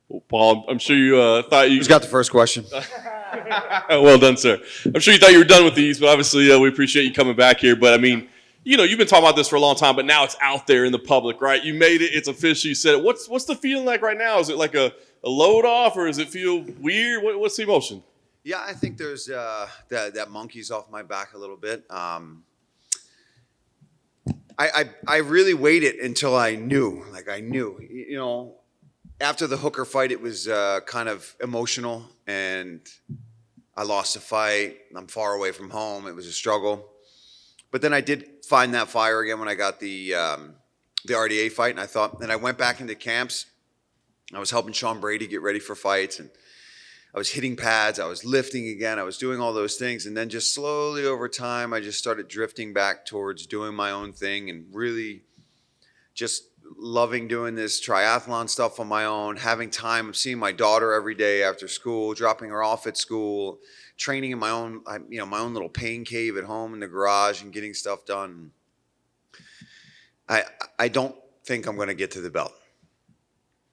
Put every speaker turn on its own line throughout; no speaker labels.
Well, Paul, I'm sure you thought you.
Who's got the first question?
Well done, sir. I'm sure you thought you were done with these, but obviously we appreciate you coming back here. But I mean, you've been talking about this for a long time, but now it's out there in the public, right? You made it. It's official. You said it. What's the feeling like right now? Is it like a load off, or does it feel weird? What's the emotion?
Yeah, I think there's that monkey's off my back a little bit. I really waited until I knew. Like I knew. After the Hooker fight, it was kind of emotional, and I lost a fight. I'm far away from home. It was a struggle. But then I did find that fire again when I got the RDA fight, and I went back into camps. I was helping Sean Brady get ready for fights, and I was hitting pads. I was lifting again. I was doing all those things, and then just slowly over time, I just started drifting back towards doing my own thing and really just loving doing this triathlon stuff on my own, having time, seeing my daughter every day after school, dropping her off at school, training in my own little pain cave at home in the garage and getting stuff done. I don't think I'm going to get to the belt.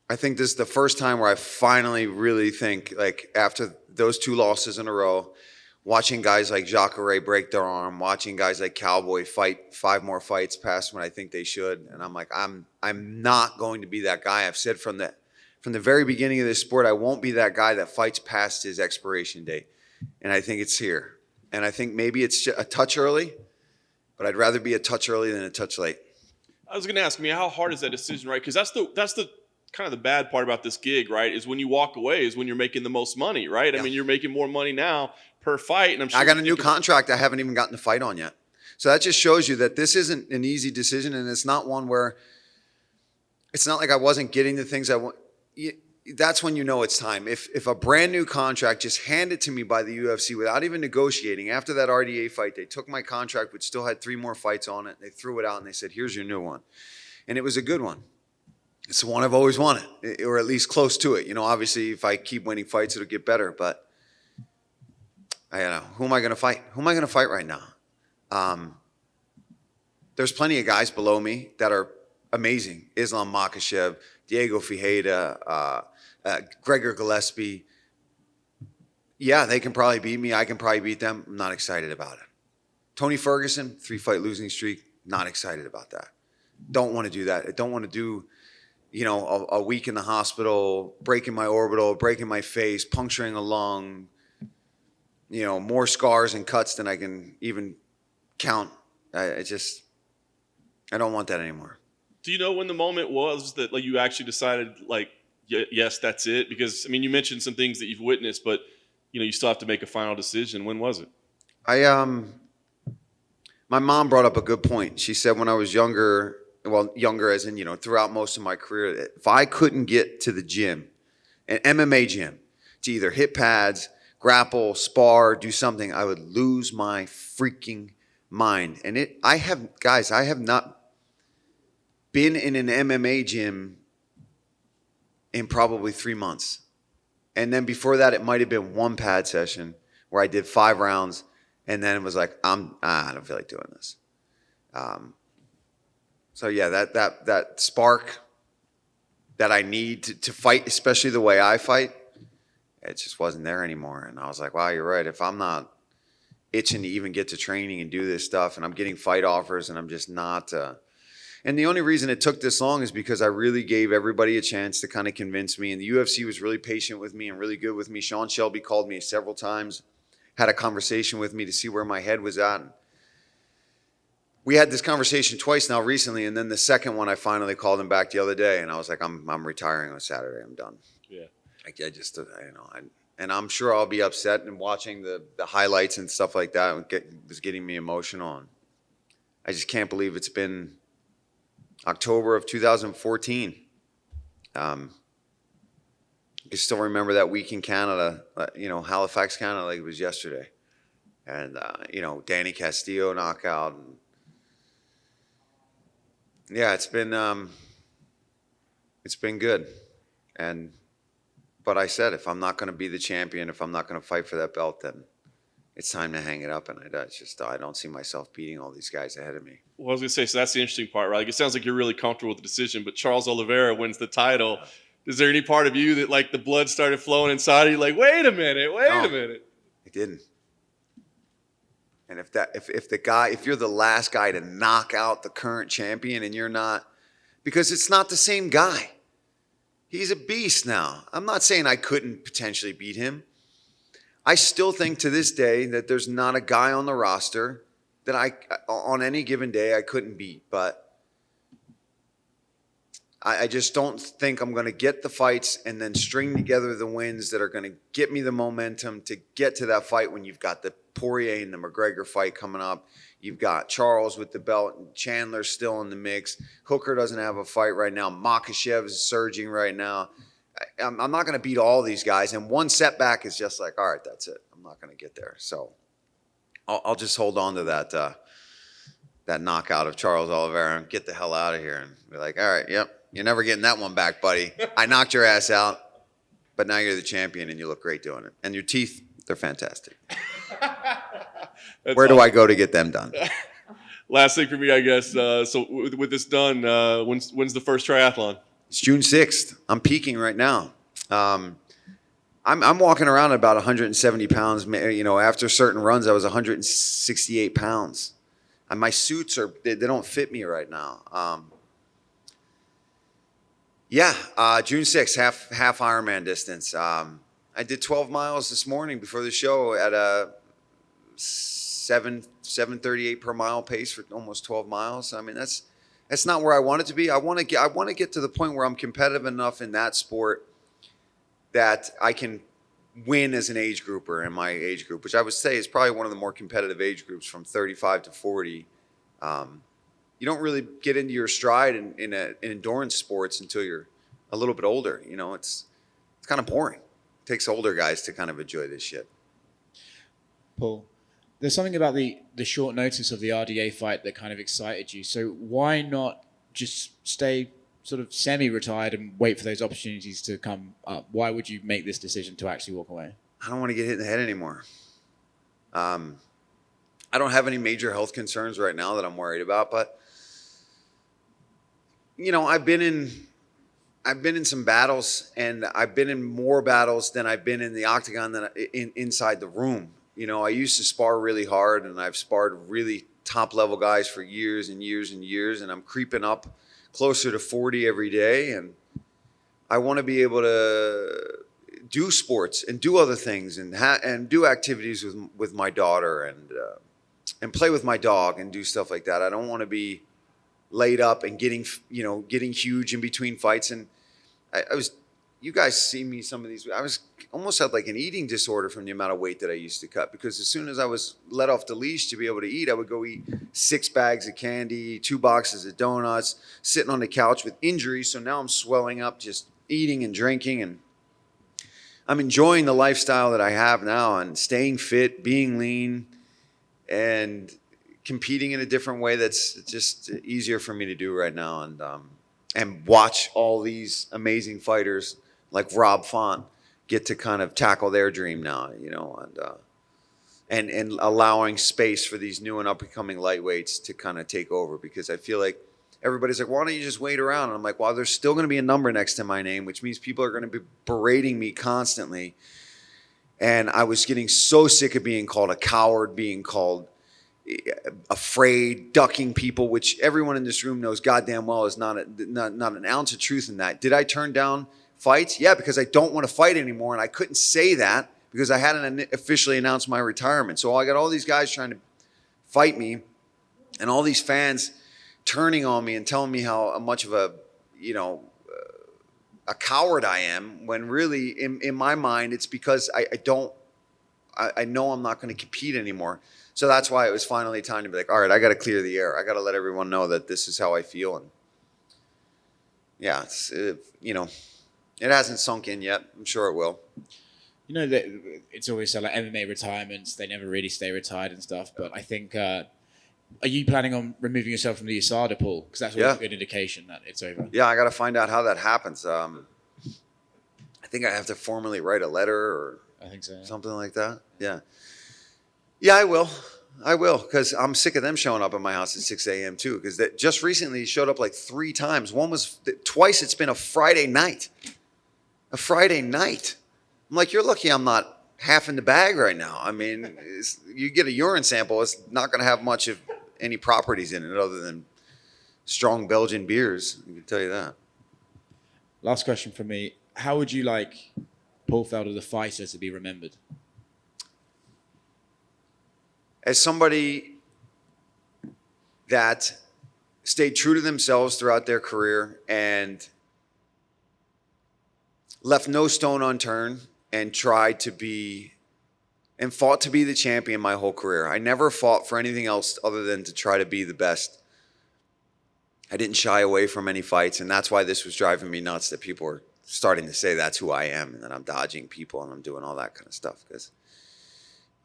I think this is the first time where I finally really think, like, after those 2 losses in a row, watching guys like Jacare break their arm, watching guys like Cowboy fight 5 more fights past when I think they should, and I'm like, I'm not going to be that guy. I've said from the very beginning of this sport, I won't be that guy that fights past his expiration date, and I think it's here. And I think maybe it's a touch early, but I'd rather be a touch early than a touch late.
I was going to ask me, how hard is that decision, right? Because that's the kind of the bad part about this gig, right? Is when you walk away is when you're making the most money, right? Yeah. I mean, you're making more money now per fight, and I'm sure
I got a new contract I haven't even gotten to fight on yet. So that just shows you that this isn't an easy decision, and it's not one where it's not like I wasn't getting the things I want. That's when you know it's time. If a brand new contract just handed to me by the UFC without even negotiating, after that RDA fight, they took my contract, which still had 3 more fights on it. They threw it out and they said, "Here's your new one," and it was a good one. It's the one I've always wanted, or at least close to it. Obviously, if I keep winning fights, it'll get better. But who am I going to fight? Who am I going to fight right now? There's plenty of guys below me that are amazing. Islam Makhachev, Diego Fajeda, Gregor Gillespie. Yeah, they can probably beat me. I can probably beat them. I'm not excited about it. Tony Ferguson, 3-fight losing streak. Not excited about that. Don't want to do that. I don't want to do a week in the hospital, breaking my orbital, breaking my face, puncturing a lung, more scars and cuts than I can even count. I don't want that anymore.
Do you know when the moment was that you actually decided, yes, that's it? Because, I mean, you mentioned some things that you've witnessed, but, you still have to make a final decision. When was it?
My mom brought up a good point. She said when I was younger as in, throughout most of my career, if I couldn't get to the gym, an MMA gym, to either hit pads, grapple, spar, do something, I would lose my freaking mind. And I have not been in an MMA gym in probably 3 months. And then before that, it might have been 1 pad session where I did 5 rounds, and then it was like, I don't feel like doing this. So yeah, that spark that I need to fight, especially the way I fight, it just wasn't there anymore. And I was like, wow, you're right. If I'm not itching to even get to training and do this stuff, and I'm getting fight offers, and I'm just not. And the only reason it took this long is because I really gave everybody a chance to kind of convince me. And the UFC was really patient with me and really good with me. Sean Shelby called me several times, had a conversation with me to see where my head was at. We had this conversation twice now recently, and then the second one I finally called him back the other day, and I was like, I'm retiring on Saturday. I'm done.
Yeah.
And I'm sure I'll be upset, and watching the highlights and stuff like that was getting me emotional. And I just can't believe it's been October of 2014. I can still remember that week in Canada, Halifax, Canada, like it was yesterday. And, Danny Castillo knockout. And yeah, it's been good. But I said, if I'm not going to be the champion, if I'm not going to fight for that belt, then it's time to hang it up. And I don't see myself beating all these guys ahead of me.
Well, I was going to say, so that's the interesting part, right? It sounds like you're really comfortable with the decision, but Charles Oliveira wins the title. Is there any part of you that like the blood started flowing inside of you? Like, wait a minute.
It didn't. And if you're the last guy to knock out the current champion and you're not, because it's not the same guy. He's a beast now. I'm not saying I couldn't potentially beat him. I still think to this day that there's not a guy on the roster that on any given day, I couldn't beat. But I just don't think I'm going to get the fights and then string together the wins that are going to get me the momentum to get to that fight when you've got the Poirier and the McGregor fight coming up. You've got Charles with the belt, and Chandler's still in the mix. Hooker doesn't have a fight right now. Makhachev is surging right now. I'm not going to beat all these guys, and one setback is just like, all right, that's it. I'm not going to get there. So I'll just hold on to that knockout of Charles Oliveira and get the hell out of here and be like, all right, yep, you're never getting that one back, buddy. I knocked your ass out, but now you're the champion and you look great doing it. And your teeth, they're fantastic. Where do I go to get them done?
Last thing for me, I guess. So with this done, when's the first triathlon?
It's June 6th. I'm peaking right now. I'm walking around at about 170 pounds. You know, after certain runs, I was 168 pounds. And my suits they don't fit me right now. June 6th, half Ironman distance. I did 12 miles this morning before the show at a 7:38 per mile pace for almost 12 miles. I mean, that's not where I want it to be. I want to get to the point where I'm competitive enough in that sport that I can win as an age grouper in my age group, which I would say is probably one of the more competitive age groups from 35 to 40. You don't really get into your stride in endurance sports until you're a little bit older. You know, it's kind of boring. It takes older guys to kind of enjoy this shit.
Paul, there's something about the short notice of the RDA fight that kind of excited you. So why not just stay sort of semi-retired and wait for those opportunities to come up? Why would you make this decision to actually walk away?
I don't want to get hit in the head anymore. I don't have any major health concerns right now that I'm worried about, but you know, I've been in some battles, and I've been in more battles than I've been in the octagon than inside the room. You know, I used to spar really hard, and I've sparred really top-level guys for years and years and years, and I'm creeping up closer to 40 every day, and I want to be able to do sports and do other things and do activities with my daughter and play with my dog and do stuff like that. I don't want to be laid up and getting huge in between fights. And you guys see me some of these, I was almost had like an eating disorder from the amount of weight that I used to cut, because as soon as I was let off the leash to be able to eat, I would go eat 6 bags of candy, 2 boxes of donuts, sitting on the couch with injuries. So now I'm swelling up, just eating and drinking, and I'm enjoying the lifestyle that I have now and staying fit, being lean, and competing in a different way that's just easier for me to do right now, and watch all these amazing fighters like Rob Font get to kind of tackle their dream now, you know, and allowing space for these new and up-and-coming lightweights to kind of take over, because I feel like everybody's like, why don't you just wait around? And I'm like, well, there's still going to be a number next to my name, which means people are going to be berating me constantly. And I was getting so sick of being called a coward, being called afraid, ducking people, which everyone in this room knows goddamn well is not an ounce of truth in that. Did I turn down fights? Yeah, because I don't want to fight anymore, and I couldn't say that because I hadn't officially announced my retirement. So I got all these guys trying to fight me, and all these fans turning on me and telling me how much of a coward I am, when really in my mind it's because I know I'm not going to compete anymore. So that's why it was finally time to be like, all right, I got to clear the air. I got to let everyone know that this is how I feel. And yeah, it hasn't sunk in yet. I'm sure it will.
You know, that it's always so like MMA retirements, they never really stay retired and stuff. But I think, are you planning on removing yourself from the USADA pool? Because that's always a good indication that it's over.
Yeah, I got to find out how that happens. I think I have to formally write a letter or
I think so,
something like that. Yeah. Yeah, I will, because I'm sick of them showing up at my house at 6 a.m. too, because just recently showed up like 3 times. Twice it's been a Friday night. a Friday night. I'm like, you're lucky I'm not half in the bag right now. I mean, you get a urine sample, it's not going to have much of any properties in it other than strong Belgian beers. I can tell you that.
Last question from me. How would you like Paul Felder, the fighter, to be remembered?
As somebody that stayed true to themselves throughout their career and left no stone unturned and tried to be and fought to be the champion my whole career. I never fought for anything else other than to try to be the best. I didn't shy away from any fights, and that's why this was driving me nuts, that people were starting to say that's who I am and that I'm dodging people and I'm doing all that kind of stuff, because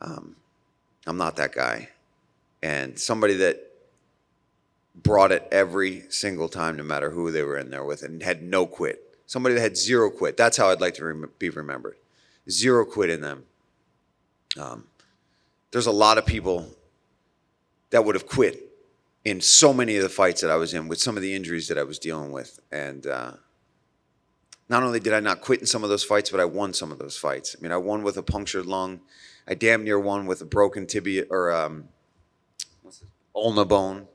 I'm not that guy. And somebody that brought it every single time, no matter who they were in there with, and had no quit. Somebody that had zero quit. That's how I'd like to be remembered. Zero quit in them. There's a lot of people that would have quit in so many of the fights that I was in with some of the injuries that I was dealing with. And not only did I not quit in some of those fights, but I won some of those fights. I mean, I won with a punctured lung. I damn near won with a broken tibia or ulna bone.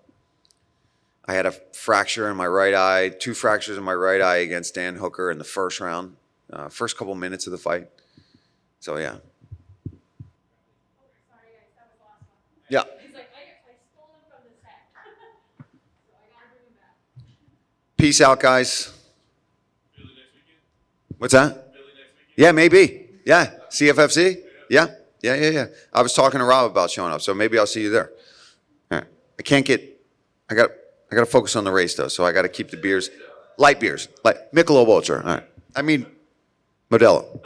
I had a fracture in my right eye, 2 fractures in my right eye against Dan Hooker in the first round, first couple minutes of the fight. So, yeah. Yeah.
He's like, I stole him from the set. So I gotta bring him back.
Peace out, guys. What's that? Yeah, maybe. Yeah. CFFC? Yeah. Yeah. I was talking to Rob about showing up, so maybe I'll see you there. All right. I got to focus on the race, though, so I got to keep the beers, light beers, like Michelob Ultra. All right. I mean, Modelo.